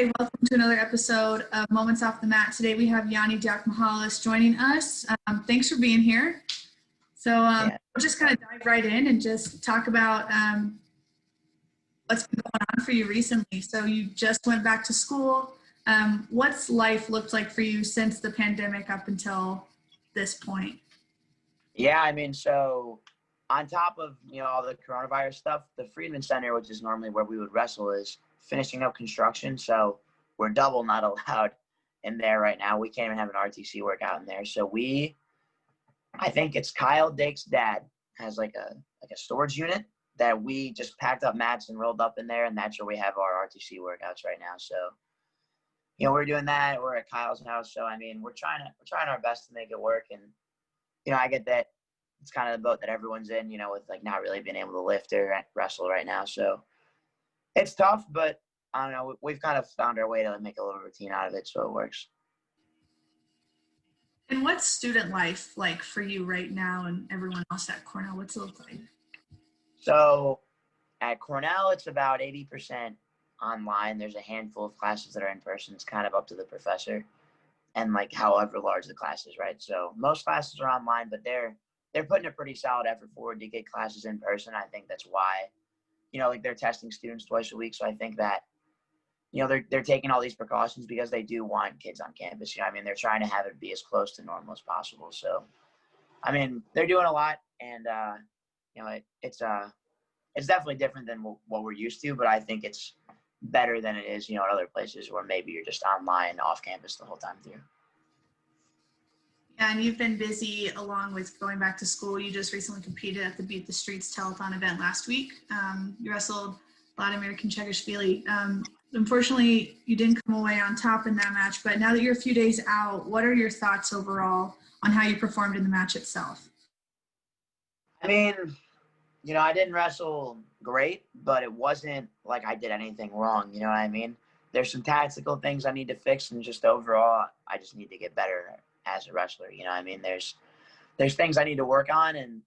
Hi, welcome to another episode of Moments Off the Mat. Today we have Yianni Diakomihalis joining us. Thanks for being here. We'll just kind of dive right in and just talk about what's been going on for you recently. So you just went back to school. What's life looked like for you since the pandemic up until this point? Yeah, so on top of, all the coronavirus stuff, the Friedman Center, which is normally where we would wrestle, is finishing up construction. So we're double not allowed in there right now. We can't even have an RTC workout in there. So I think it's Kyle Dake's dad has like a storage unit that we just packed up mats and rolled up in there. And that's where we have our RTC workouts right now. So, we're doing that. We're at Kyle's house. So, we're trying our best to make it work. And, I get that it's kind of the boat that everyone's in, with like not really being able to lift or wrestle right now. So it's tough, but I don't know. We've kind of found our way to make a little routine out of it, so it works. And what's student life like for you right now and everyone else at Cornell? What's it look like? So at Cornell, it's about 80% online. There's a handful of classes that are in person. It's kind of up to the professor and like however large the class is, right? So most classes are online, but they're putting a pretty solid effort forward to get classes in person. I think that's why, they're testing students twice a week. So I think that, they're taking all these precautions because they do want kids on campus. They're trying to have it be as close to normal as possible. So, they're doing a lot, and it's definitely different than what we're used to, but I think it's better than it is, at other places where maybe you're just online off campus the whole time through. Yeah, and you've been busy along with going back to school. You just recently competed at the Beat the Streets telethon event last week. You wrestled Vladimer Khinchegashvili. Unfortunately, you didn't come away on top in that match, but now that you're a few days out, what are your thoughts overall on how you performed in the match itself? I didn't wrestle great, but it wasn't like I did anything wrong. You know what I mean? There's some tactical things I need to fix, and just overall, I just need to get better as a wrestler. There's things I need to work on, and,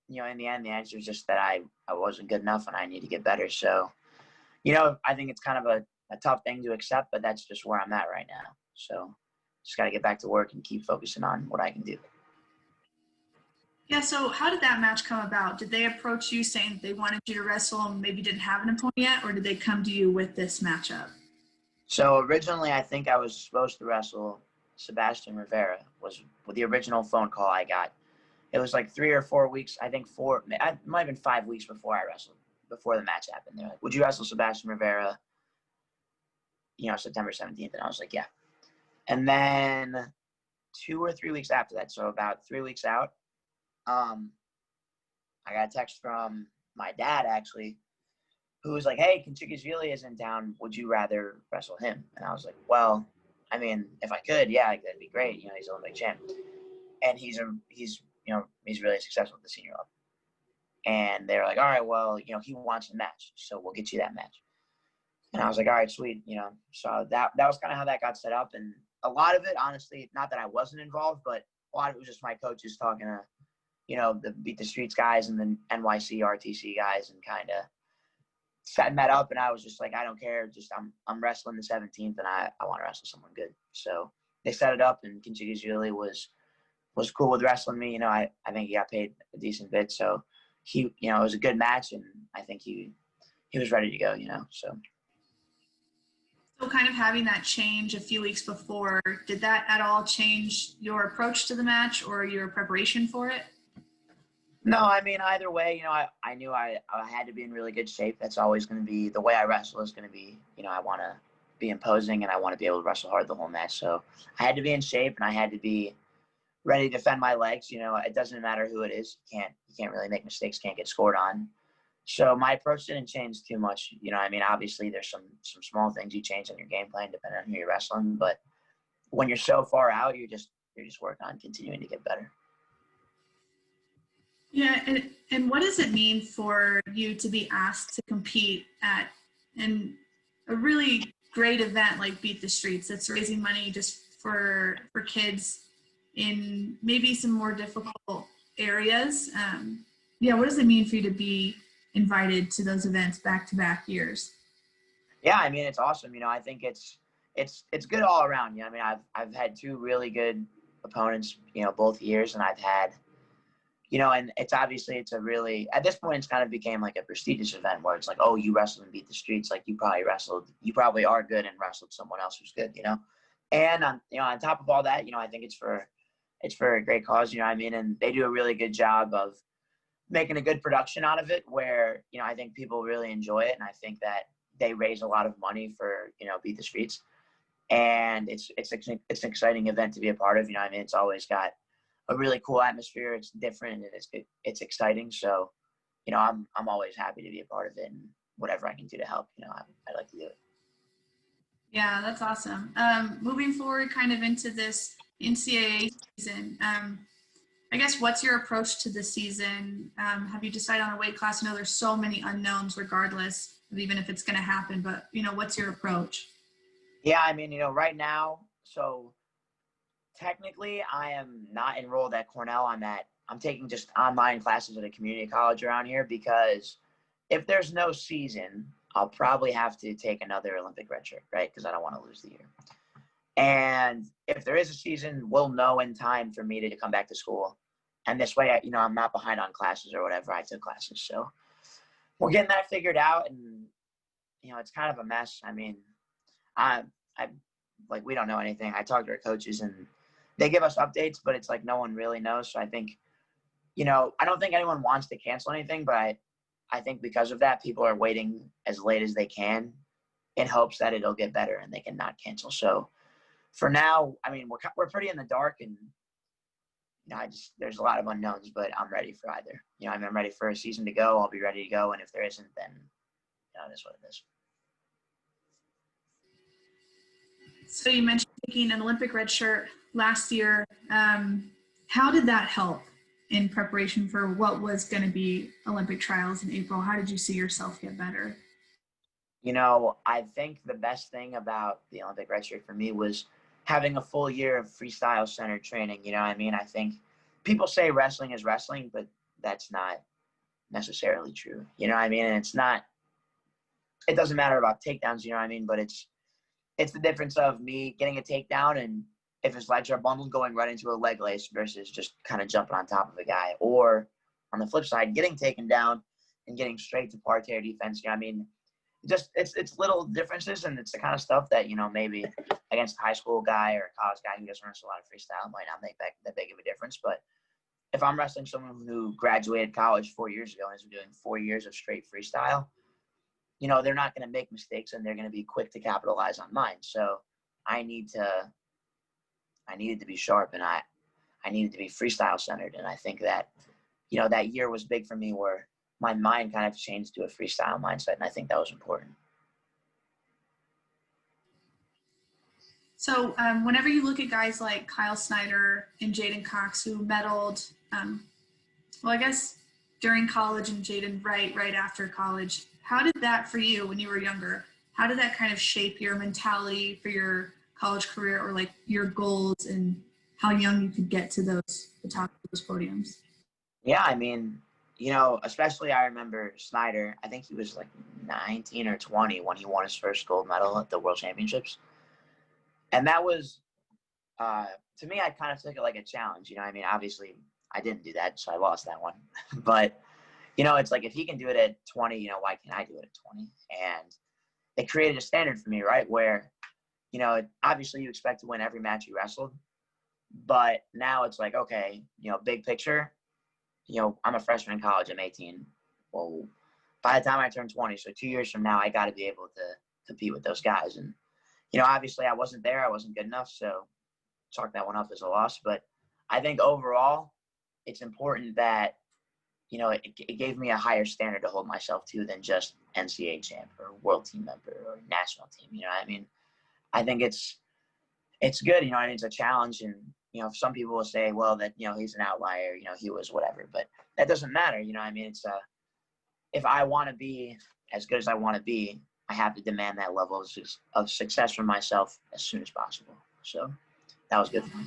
in the end, the answer is just that I wasn't good enough and I need to get better. So, I think it's kind of a tough thing to accept, but that's just where I'm at right now. So just got to get back to work and keep focusing on what I can do. Yeah, so how did that match come about? Did they approach you saying they wanted you to wrestle and maybe didn't have an opponent yet, or did they come to you with this matchup? So originally, I think I was supposed to wrestle Sebastian Rivera, was with the original phone call I got. It was like 3 or 4 weeks, I think it might have been 5 weeks before I wrestled, before the match happened. They're like, would you wrestle Sebastian Rivera, September 17th? And I was like, yeah. And then 2 or 3 weeks after that, so about 3 weeks out, I got a text from my dad, actually, who was like, hey, Khinchegashvili is in town. Would you rather wrestle him? And I was like, well, if I could, yeah, that'd be great. He's an Olympic champ. And he's really successful at the senior level. And they were like, all right, well, he wants a match, so we'll get you that match. And I was like, all right, sweet. So that was kind of how that got set up. And a lot of it, honestly, not that I wasn't involved, but a lot of it was just my coaches talking to, the Beat the Streets guys and the NYC RTC guys, and kind of setting that up. And I was just like, I don't care. Just I'm wrestling the 17th, and I want to wrestle someone good. So they set it up, and Khinchegashvili was cool with wrestling me. I think he got paid a decent bit. So he, it was a good match, and I think he was ready to go, so. So kind of having that change a few weeks before, did that at all change your approach to the match or your preparation for it? No, either way, I knew I had to be in really good shape. That's always going to be the way I wrestle is going to be, I want to be imposing and I want to be able to wrestle hard the whole match. So I had to be in shape and I had to be ready to defend my legs. It doesn't matter who it is. You can't really make mistakes, can't get scored on. So my approach didn't change too much. Obviously there's some small things you change in your game plan depending on who you're wrestling. But when you're so far out, you're just working on continuing to get better. Yeah, and what does it mean for you to be asked to compete at a really great event like Beat the Streets that's raising money just for kids in maybe some more difficult areas? What does it mean for you to be invited to those events back-to-back years? Yeah, it's awesome. I think it's it's good all around. You know, I mean, I've had two really good opponents, you know, both years, and I've had, you know, and it's obviously it's a really, at this point it's kind of became like a prestigious event where it's like, oh, you wrestled and beat the streets, like you probably are good and wrestled someone else who's good, you know. And on, you know, on top of all that, you know, I think it's for a great cause, you know what I mean? And they do a really good job of making a good production out of it where, you know, I think people really enjoy it. And I think that they raise a lot of money for, you know, Beat the Streets. And it's an exciting event to be a part of. You know what I mean? It's always got a really cool atmosphere. It's different and it's exciting. So, you know, I'm always happy to be a part of it, and whatever I can do to help, you know, I like to do it. Yeah, that's awesome. Moving forward kind of into this NCAA season, I guess what's your approach to the season? Have you decided on a weight class? I know there's so many unknowns regardless of even if it's going to happen, but, you know, what's your approach? Yeah, I mean, you know, right now, so technically I am not enrolled at Cornell. I'm taking just online classes at a community college around here because if there's no season, I'll probably have to take another Olympic redshirt, right? Because I don't want to lose the year. And if there is a season, we'll know in time for me to come back to school. And this way, you know, I'm not behind on classes or whatever. I took classes. So we're getting that figured out. And, you know, it's kind of a mess. I mean, I like, we don't know anything. I talk to our coaches and they give us updates, but it's like no one really knows. So I think, you know, I don't think anyone wants to cancel anything, but I think because of that, people are waiting as late as they can in hopes that it'll get better and they can not cancel. So for now, I mean, we're pretty in the dark, and, you know, there's a lot of unknowns, but I'm ready for either. You know, I'm ready for a season to go. I'll be ready to go. And if there isn't, then, you know, it is what it is. So you mentioned taking an Olympic red shirt last year. How did that help in preparation for what was going to be Olympic trials in April? How did you see yourself get better? You know, I think the best thing about the Olympic red shirt for me was having a full year of freestyle centered training. You know what I mean? I think people say wrestling is wrestling, but that's not necessarily true. You know what I mean? And it doesn't matter about takedowns, you know what I mean? But it's the difference of me getting a takedown and if his legs are bundled, going right into a leg lace versus just kind of jumping on top of a guy. Or on the flip side, getting taken down and getting straight to parterre defense. You know what I mean? Just it's little differences, and it's the kind of stuff that, you know, maybe against a high school guy or a college guy who doesn't wrestle a lot of freestyle might not make that big of a difference. But if I'm wrestling someone who graduated college 4 years ago and is doing 4 years of straight freestyle, you know, they're not going to make mistakes and they're going to be quick to capitalize on mine. So I needed to be sharp, and I needed to be freestyle centered. And I think that, you know, that year was big for me where my mind kind of changed to a freestyle mindset. And I think that was important. So whenever you look at guys like Kyle Snyder and Jaden Cox who medaled, well, I guess during college and Jaden right after college, how did that for you when you were younger? How did that kind of shape your mentality for your college career, or like your goals and how young you could get to the top of those podiums? Yeah, I mean, you know, especially I remember Snyder. I think he was like 19 or 20 when he won his first gold medal at the World Championships. And that was, to me, I kind of took it like a challenge. You know, I mean, obviously I didn't do that, so I lost that one. But, you know, it's like if he can do it at 20, you know, why can't I do it at 20? And it created a standard for me, right, where, you know, obviously you expect to win every match you wrestled. But now it's like, okay, you know, big picture, you know, I'm a freshman in college. I'm 18. Well, by the time I turn 20, so 2 years from now, I got to be able to compete with those guys. And, you know, obviously I wasn't there. I wasn't good enough. So chalk that one up as a loss. But I think overall, it's important that, you know, it gave me a higher standard to hold myself to than just NCAA champ or world team member or national team. You know what I mean? I think it's good, you know, and it's a challenge. And, you know, some people will say, well, that, you know, he's an outlier, you know, he was whatever, but that doesn't matter. You know what I mean? It's if I want to be as good as I want to be, I have to demand that level of success from myself as soon as possible. So that was good for me.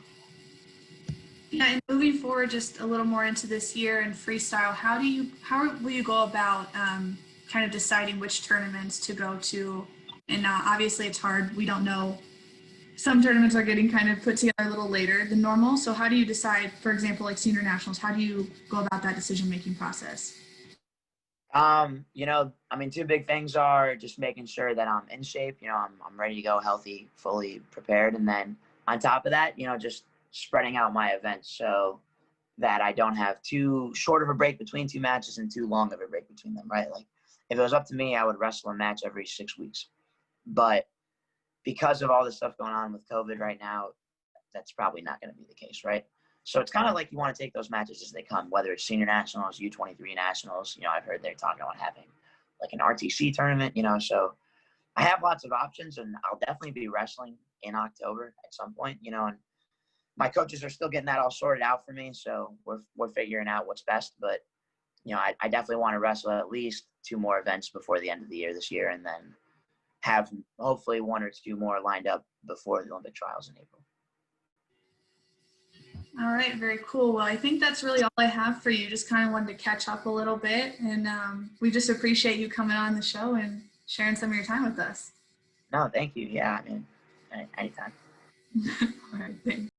Yeah, and moving forward just a little more into this year in freestyle, how will you go about kind of deciding which tournaments to go to? And obviously it's hard. We don't know some tournaments are getting kind of put together a little later than normal. So how do you decide, for example, like senior nationals, how do you go about that decision-making process? I mean, two big things are just making sure that I'm in shape, I'm ready to go, healthy, fully prepared. And then on top of that, just spreading out my events so that I don't have too short of a break between two matches and too long of a break between them, right? Like if it was up to me, I would wrestle a match every 6 weeks. But because of all this stuff going on with COVID right now, that's probably not going to be the case, right? So it's kind of like you want to take those matches as they come, whether it's senior nationals, U23 nationals. I've heard they're talking about having like an RTC tournament, so I have lots of options, and I'll definitely be wrestling in October at some point, and my coaches are still getting that all sorted out for me. So we're figuring out what's best, but I definitely want to wrestle at least 2 more events before the end of the year this year, and then have hopefully 1 or 2 more lined up before the Olympic trials in April. All right, very cool. Well, I think that's really all I have for you. Just kind of wanted to catch up a little bit, and we just appreciate you coming on the show and sharing some of your time with us. No, thank you. Yeah, I mean, anytime. All right, thanks.